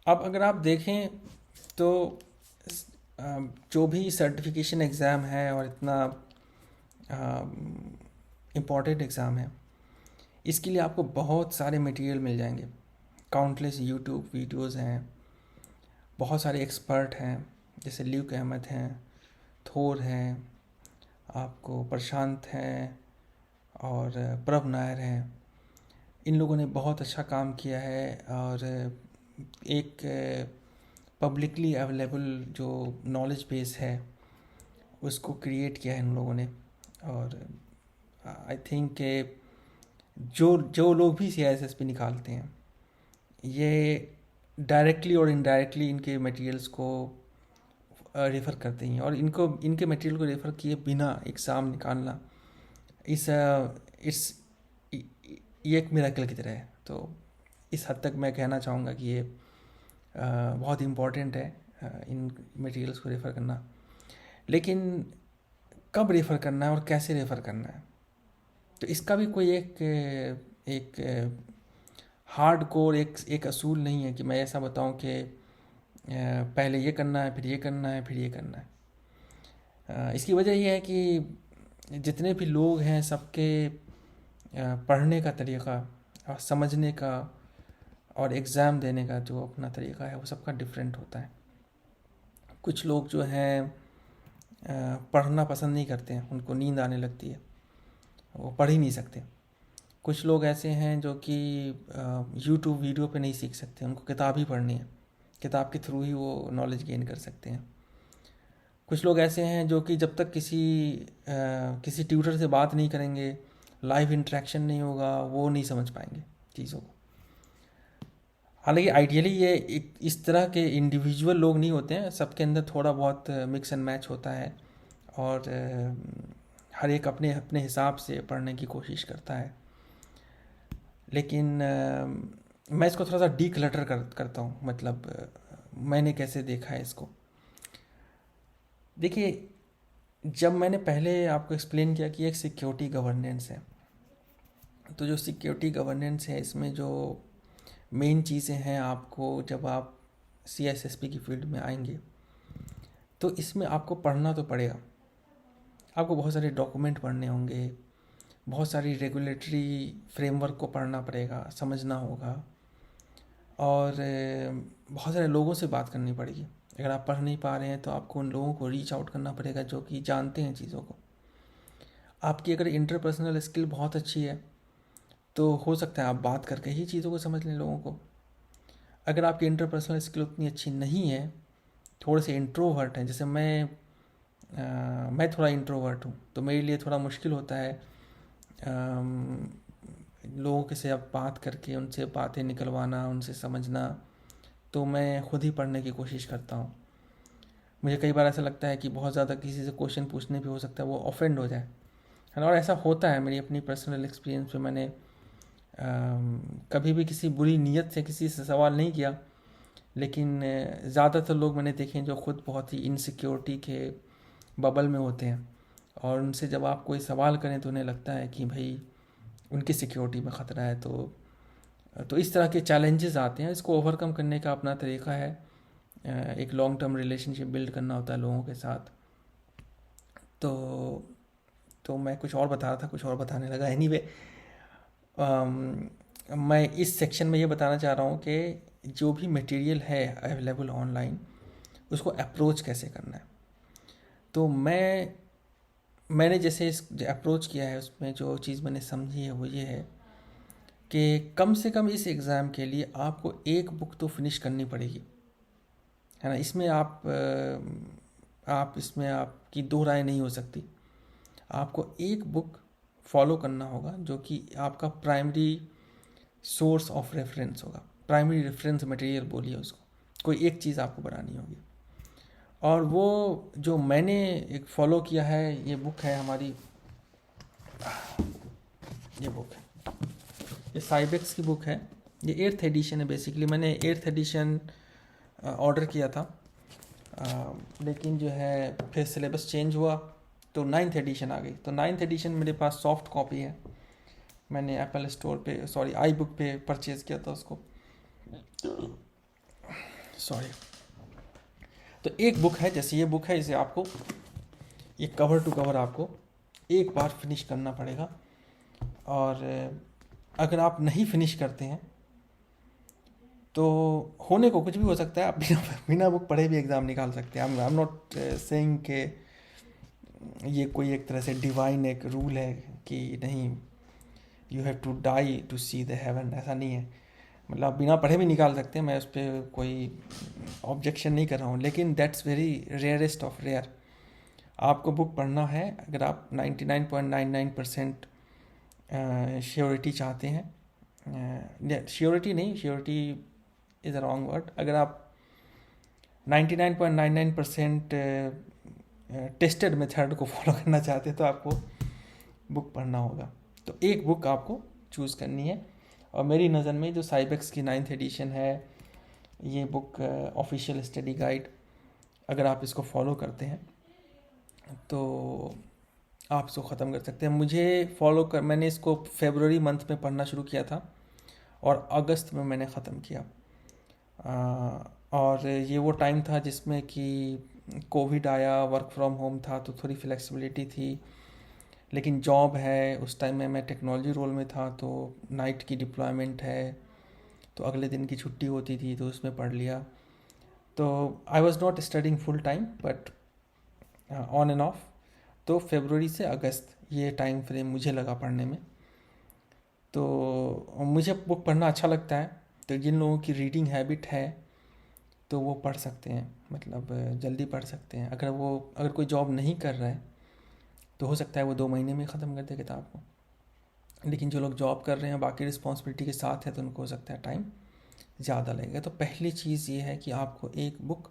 अब अगर आप देखें तो जो भी सर्टिफिकेशन एग्ज़ाम है और इतना इम्पॉर्टेंट एग्ज़ाम है, इसके लिए आपको बहुत सारे मटेरियल मिल जाएंगे। काउंटलेस यूट्यूब वीडियोस हैं, बहुत सारे एक्सपर्ट हैं, जैसे ल्यूक अहमद हैं, थोर हैं, आपको प्रशांत हैं और प्रभ नायर हैं। इन लोगों ने बहुत अच्छा काम किया है और एक पब्लिकली अवेलेबल जो नॉलेज बेस है उसको क्रिएट किया है इन लोगों ने। और आई थिंक जो जो लोग भी CISSP निकालते हैं, ये डायरेक्टली और इनडायरेक्टली इनके मटेरियल्स को रेफ़र करते हैं, और इनको इनके मटेरियल को रेफ़र किए बिना एग्ज़ाम निकालना इस इट्स ये एक मिरेकल की तरह है। तो इस हद तक मैं कहना चाहूँगा कि ये बहुत इम्पॉर्टेंट है इन मटेरियल्स को रेफ़र करना। लेकिन कब रेफ़र करना है और कैसे रेफ़र करना है, तो इसका भी कोई एक हार्ड कोर एक असूल नहीं है कि मैं ऐसा बताऊं कि पहले ये करना है, फिर ये करना है, फिर ये करना है। इसकी वजह यह है कि जितने भी लोग हैं सबके पढ़ने का तरीक़ा और समझने का और एग्ज़ाम देने का जो अपना तरीक़ा है वो सबका डिफरेंट होता है। कुछ लोग जो हैं पढ़ना पसंद नहीं करते हैं, उनको नींद आने लगती है, वो पढ़ ही नहीं सकते। कुछ लोग ऐसे हैं जो कि यूट्यूब वीडियो पे नहीं सीख सकते, उनको किताब ही पढ़नी है, किताब के थ्रू ही वो नॉलेज गेन कर सकते हैं। कुछ लोग ऐसे हैं जो कि जब तक किसी ट्यूटर से बात नहीं करेंगे, लाइव इंटरेक्शन नहीं होगा, वो नहीं समझ पाएंगे चीज़ों को। हालांकि आइडियली ये इस तरह के इंडिविजुअल लोग नहीं होते हैं, सबके अंदर थोड़ा बहुत मिक्स एंड मैच होता है और हर एक अपने अपने हिसाब से पढ़ने की कोशिश करता है। लेकिन मैं इसको थोड़ा सा डीक्लटर करता हूँ। मतलब मैंने कैसे देखा है इसको। देखिए, जब मैंने पहले आपको एक्सप्लेन किया कि एक सिक्योरिटी गवर्नेंस है, तो जो सिक्योरिटी गवर्नेंस है इसमें जो मेन चीज़ें हैं, आपको जब आप CISSP की फील्ड में आएंगे तो इसमें आपको पढ़ना तो पड़ेगा। आपको बहुत सारे डॉक्यूमेंट पढ़ने होंगे, बहुत सारी रेगुलेटरी फ्रेमवर्क को पढ़ना पड़ेगा, समझना होगा, और बहुत सारे लोगों से बात करनी पड़ेगी। अगर आप पढ़ नहीं पा रहे हैं तो आपको उन लोगों को रीच आउट करना पड़ेगा जो कि जानते हैं चीज़ों को। आपकी अगर इंटरपर्सनल स्किल बहुत अच्छी है तो हो सकता है आप बात करके ही चीज़ों को समझ लें लोगों को। अगर आपकी इंटरपर्सनल स्किल उतनी अच्छी नहीं है, थोड़े से इंट्रोवर्ट हैं, जैसे मैं थोड़ा इंट्रोवर्ट हूँ, तो मेरे लिए थोड़ा मुश्किल होता है लोगों के से आप बात करके उनसे बातें निकलवाना, उनसे समझना। तो मैं खुद ही पढ़ने की कोशिश करता हूँ। मुझे कई बार ऐसा लगता है कि बहुत ज़्यादा किसी से क्वेश्चन पूछने पे हो सकता है वो ऑफेंड हो जाए, है ना। और ऐसा होता है, मेरी अपनी पर्सनल एक्सपीरियंस में मैंने कभी भी किसी बुरी नीयत से किसी से सवाल नहीं किया, लेकिन ज़्यादातर लोग मैंने देखे हैं जो खुद बहुत ही इनसिक्योरिटी के बबल में होते हैं, और उनसे जब आप कोई सवाल करें तो उन्हें लगता है कि भाई उनकी सिक्योरिटी में ख़तरा है। तो इस तरह के चैलेंजेस आते हैं, इसको ओवरकम करने का अपना तरीका है। एक लॉन्ग टर्म रिलेशनशिप बिल्ड करना होता है लोगों के साथ। तो तो मैं कुछ और बता रहा था, कुछ और बताने लगा। एनीवे, मैं इस सेक्शन में ये बताना चाह रहा हूँ कि जो भी मटेरियल है अवेलेबल ऑनलाइन, उसको अप्रोच कैसे करना है। तो मैंने जैसे इस अप्रोच किया है, उसमें जो चीज़ मैंने समझी है वो ये है कि कम से कम इस एग्ज़ाम के लिए आपको एक बुक तो फिनिश करनी पड़ेगी, है ना। इसमें आप इसमें आपकी दो राय नहीं हो सकती। आपको एक बुक फॉलो करना होगा जो कि आपका प्राइमरी सोर्स ऑफ रेफरेंस होगा, प्राइमरी रेफरेंस मटेरियल बोलिए उसको। कोई एक चीज़ आपको बनानी होगी, और वो जो मैंने एक फ़ॉलो किया है, ये बुक है हमारी, ये बुक है, ये साइबेक्स की बुक है। ये 8th एडिशन है। बेसिकली मैंने 8th एडिशन ऑर्डर किया था, लेकिन जो है फिर सिलेबस चेंज हुआ तो 9th एडिशन आ गई। तो 9th एडिशन मेरे पास सॉफ्ट कॉपी है, मैंने एप्पल स्टोर पे, सॉरी, आई बुक पे परचेज़ किया था उसको। सॉरी। तो एक बुक है, जैसे ये बुक है, इसे आपको ये कवर टू कवर आपको एक बार फिनिश करना पड़ेगा। और अगर आप नहीं फिनिश करते हैं तो होने को कुछ भी हो सकता है, आप बिना बिना बुक पढ़े भी एग्ज़ाम निकाल सकते हैं। आई एम नॉट सेइंग के ये कोई एक तरह से डिवाइन एक रूल है कि नहीं you have to die to see the heaven, ऐसा नहीं है। मतलब आप बिना पढ़े भी निकाल सकते हैं, मैं उस पर कोई ऑब्जेक्शन नहीं कर रहा हूँ, लेकिन that's very rarest of rare. आपको बुक पढ़ना है अगर आप 99.99% श्योरिटी चाहते हैं। श्योरिटी नहीं, surety is a wrong word. अगर आप 99.99% टेस्टेड मेथड को फॉलो करना चाहते हैं तो आपको बुक पढ़ना होगा। तो एक बुक आपको चूज़ करनी है, और मेरी नज़र में जो साइबेक्स की 9th एडिशन है, ये बुक ऑफिशियल स्टडी गाइड, अगर आप इसको फॉलो करते हैं तो आप इसको ख़त्म कर सकते हैं। मैंने इसको फरवरी मंथ में पढ़ना शुरू किया था और अगस्त में मैंने ख़त्म किया। और ये वो टाइम था जिसमें कि कोविड आया, वर्क फ्रॉम होम था, तो थोड़ी फ्लेक्सिबिलिटी थी, लेकिन जॉब है। उस टाइम में मैं टेक्नोलॉजी रोल में था, तो नाइट की डिप्लॉयमेंट है, तो अगले दिन की छुट्टी होती थी, तो उसमें पढ़ लिया। तो I was not studying full time but on end of. तो फरवरी से अगस्त ये टाइम फ्रेम मुझे लगा पढ़ने में। तो मुझे बुक पढ़ना अच्छा लगता है, तो जिन लोगों की रीडिंग हैबिट है तो वो पढ़ सकते हैं, मतलब जल्दी पढ़ सकते हैं। अगर कोई जॉब नहीं कर रहा है तो हो सकता है वो 2 महीने में ख़त्म कर दे किताब को, लेकिन जो लोग जॉब कर रहे हैं, बाकी रिस्पॉन्सिबिलिटी के साथ है, तो उनको हो सकता है टाइम ज़्यादा लगेगा। तो पहली चीज़ ये है कि आपको एक बुक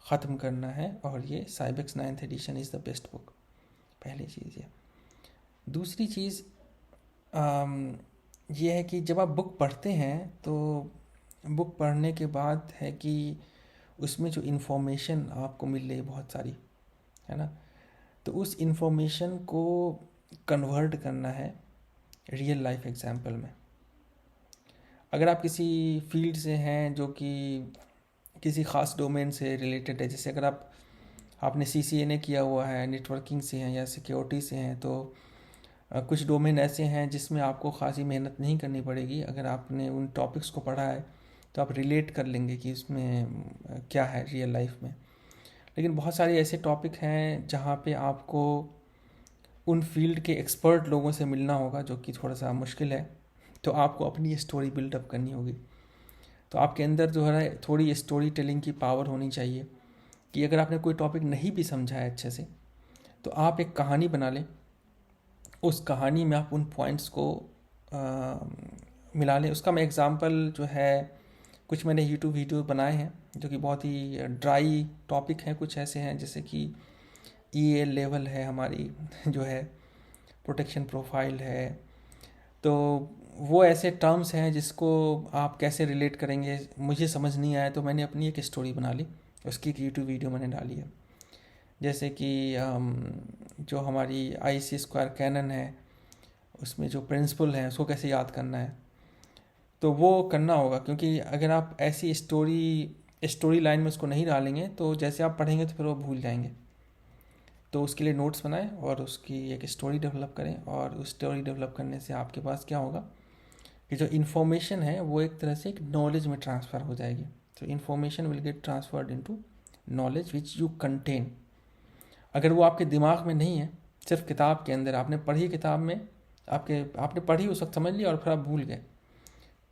ख़त्म करना है, और ये Sybex 9th edition is the best book, पहली चीज़ ये। दूसरी चीज़ ये है कि जब आप बुक पढ़ते हैं तो बुक पढ़ने के बाद है कि उसमें जो इन्फॉर्मेशन आपको मिल रही है बहुत सारी, है ना, तो उस इन्फॉर्मेशन को कन्वर्ट करना है रियल लाइफ एग्जाम्पल में। अगर आप किसी फील्ड से हैं जो कि किसी ख़ास डोमेन से रिलेटेड है, जैसे अगर आपने CCNA किया हुआ है, नेटवर्किंग से हैं या सिक्योरिटी से हैं, तो कुछ डोमेन ऐसे हैं जिसमें आपको ख़ासी मेहनत नहीं करनी पड़ेगी। अगर आपने उन टॉपिक्स को पढ़ा है तो आप रिलेट कर लेंगे कि इसमें क्या है रियल लाइफ में। लेकिन बहुत सारे ऐसे टॉपिक हैं जहाँ पे आपको उन फील्ड के एक्सपर्ट लोगों से मिलना होगा, जो कि थोड़ा सा मुश्किल है। तो आपको अपनी स्टोरी बिल्डअप करनी होगी। तो आपके अंदर जो है थोड़ी स्टोरी टेलिंग की पावर होनी चाहिए, कि अगर आपने कोई टॉपिक नहीं भी समझा है अच्छे से, तो आप एक कहानी बना लें, उस कहानी में आप उन पॉइंट्स को मिला लें। उसका मैं एग्ज़ाम्पल जो है, कुछ मैंने यूट्यूब वीडियो बनाए हैं जो कि बहुत ही ड्राई टॉपिक हैं। कुछ ऐसे हैं जैसे कि EA लेवल है हमारी जो है, प्रोटेक्शन प्रोफाइल है, तो वो ऐसे टर्म्स हैं जिसको आप कैसे रिलेट करेंगे, मुझे समझ नहीं आया, तो मैंने अपनी एक स्टोरी बना ली, उसकी एक यूट्यूब वीडियो मैंने डाली है। जैसे कि जो हमारी IC² कैनन है, उसमें जो प्रिंसिपल है उसको कैसे याद करना है, तो वो करना होगा। क्योंकि अगर आप ऐसी स्टोरी लाइन में उसको नहीं डालेंगे तो जैसे आप पढ़ेंगे तो फिर वो भूल जाएंगे। तो उसके लिए नोट्स बनाएं और उसकी एक स्टोरी डेवलप करें, और उस स्टोरी डेवलप करने से आपके पास क्या होगा कि जो इन्फॉर्मेशन है वो एक तरह से एक नॉलेज में ट्रांसफ़र हो जाएगी। तो information will get transferred into knowledge which you contain. अगर वो आपके दिमाग में नहीं है, सिर्फ किताब के अंदर आपने पढ़ी, किताब में आपने पढ़ी, उस वक्त समझ लिया और फिर आप भूल गए,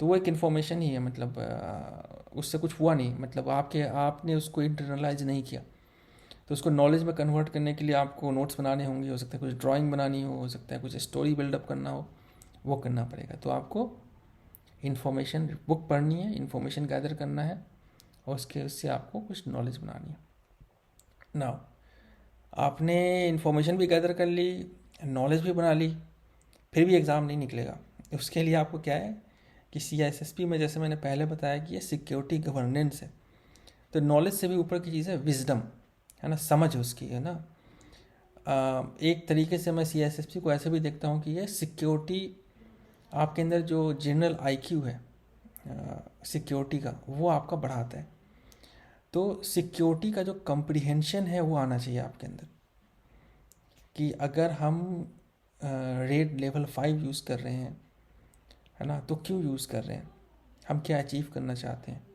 तो वो एक इन्फॉर्मेशन ही है, मतलब उससे कुछ हुआ नहीं, मतलब आपने उसको इंटरनलाइज नहीं किया। तो उसको नॉलेज में कन्वर्ट करने के लिए आपको नोट्स बनाने होंगे, हो सकता है कुछ ड्राइंग बनानी हो सकता है कुछ स्टोरी बिल्डअप करना हो, वो करना पड़ेगा। तो आपको इन्फॉर्मेशन, बुक पढ़नी है, इन्फॉर्मेशन गैदर करना है, और उससे आपको कुछ नॉलेज बनानी है। नाउ आपने इन्फॉर्मेशन भी गैदर कर ली, नॉलेज भी बना ली, फिर भी एग्ज़ाम नहीं निकलेगा। उसके लिए आपको क्या है कि CISSP में, जैसे मैंने पहले बताया कि ये सिक्योरिटी गवर्नेंस है, तो नॉलेज से भी ऊपर की चीज़ है विजडम, है ना, समझ उसकी, है ना। एक तरीके से मैं CISSP को ऐसे भी देखता हूँ कि ये सिक्योरिटी, आपके अंदर जो जनरल IQ है सिक्योरिटी का, वो आपका बढ़ाता है। तो सिक्योरिटी का जो कम्प्रीहेंशन है वो आना चाहिए आपके अंदर, कि अगर हम रेड लेवल 5 यूज़ कर रहे हैं, है ना, तो क्यों यूज़ कर रहे हैं, हम क्या अचीव करना चाहते हैं।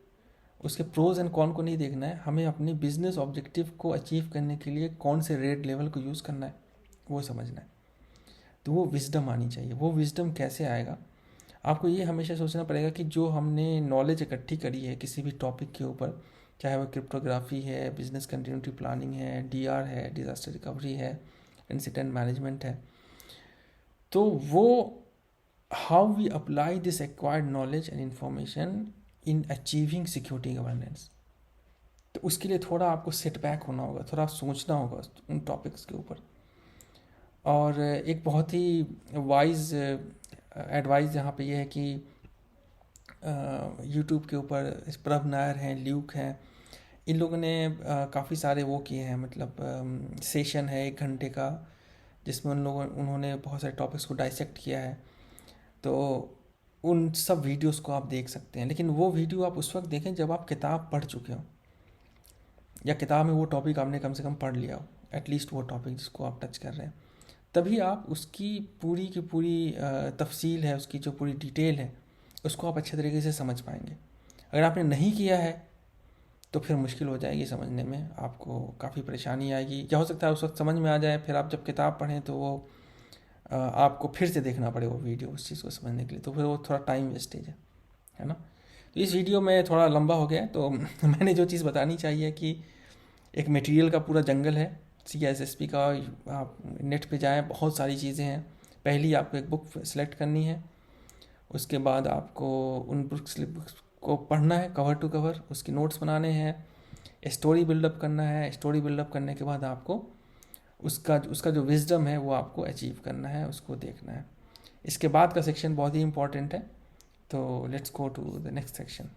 उसके प्रोज एंड कॉन को नहीं देखना है, हमें अपने बिजनेस ऑब्जेक्टिव को अचीव करने के लिए कौन से रेड लेवल को यूज़ करना है वो समझना है। तो वो विजडम आनी चाहिए। वो विजडम कैसे आएगा, आपको ये हमेशा सोचना पड़ेगा कि जो हमने नॉलेज इकट्ठी करी है किसी भी टॉपिक के ऊपर, चाहे वो क्रिप्टोग्राफी है, बिजनेस कंटिन्यूटी प्लानिंग है, डीआर है, डिज़ास्टर रिकवरी है, इंसिडेंट मैनेजमेंट है, तो वो how we apply this acquired knowledge and information in achieving security governance. तो उसके लिए थोड़ा आपको सेटबैक होना होगा, थोड़ा सोचना होगा उन टॉपिक्स के ऊपर। और एक बहुत ही वाइज एडवाइस यहाँ पे ये है कि यूट्यूब के ऊपर प्रभ नायर हैं, ल्यूक हैं, इन लोगों ने काफ़ी सारे वो किए हैं, मतलब सेशन है 1 घंटे का, जिसमें उन्होंने बहुत सारे टॉपिक्स को डाइसेक्ट किया है। तो उन सब वीडियोस को आप देख सकते हैं, लेकिन वो वीडियो आप उस वक्त देखें जब आप किताब पढ़ चुके हो, या किताब में वो टॉपिक आपने कम से कम पढ़ लिया हो, एटलीस्ट वो टॉपिक जिसको आप टच कर रहे हैं, तभी आप उसकी पूरी की पूरी तफसील है, उसकी जो पूरी डिटेल है, उसको आप अच्छे तरीके से समझ पाएंगे। अगर आपने नहीं किया है तो फिर मुश्किल हो जाएगी समझने में, आपको काफ़ी परेशानी आएगी। या हो सकता है उस वक्त समझ में आ जाए, फिर आप जब किताब पढ़ें तो वो आपको फिर से देखना पड़े वो वीडियो उस चीज़ को समझने के लिए, तो फिर वो थोड़ा टाइम वेस्टेज है ना। तो इस वीडियो में थोड़ा लंबा हो गया, तो मैंने जो चीज़ बतानी चाहिए कि एक मटेरियल का पूरा जंगल है CISSP का। आप नेट पे जाएं, बहुत सारी चीज़ें हैं। पहली आपको एक बुक सेलेक्ट करनी है, उसके बाद आपको उन बुक्स को पढ़ना है कवर टू कवर, उसके नोट्स बनाने हैं, स्टोरी बिल्डअप करना है। स्टोरी बिल्डअप करने के बाद आपको उसका जो विजडम है वो आपको अचीव करना है, उसको देखना है। इसके बाद का सेक्शन बहुत ही इंपॉर्टेंट है, तो let's go to the next section.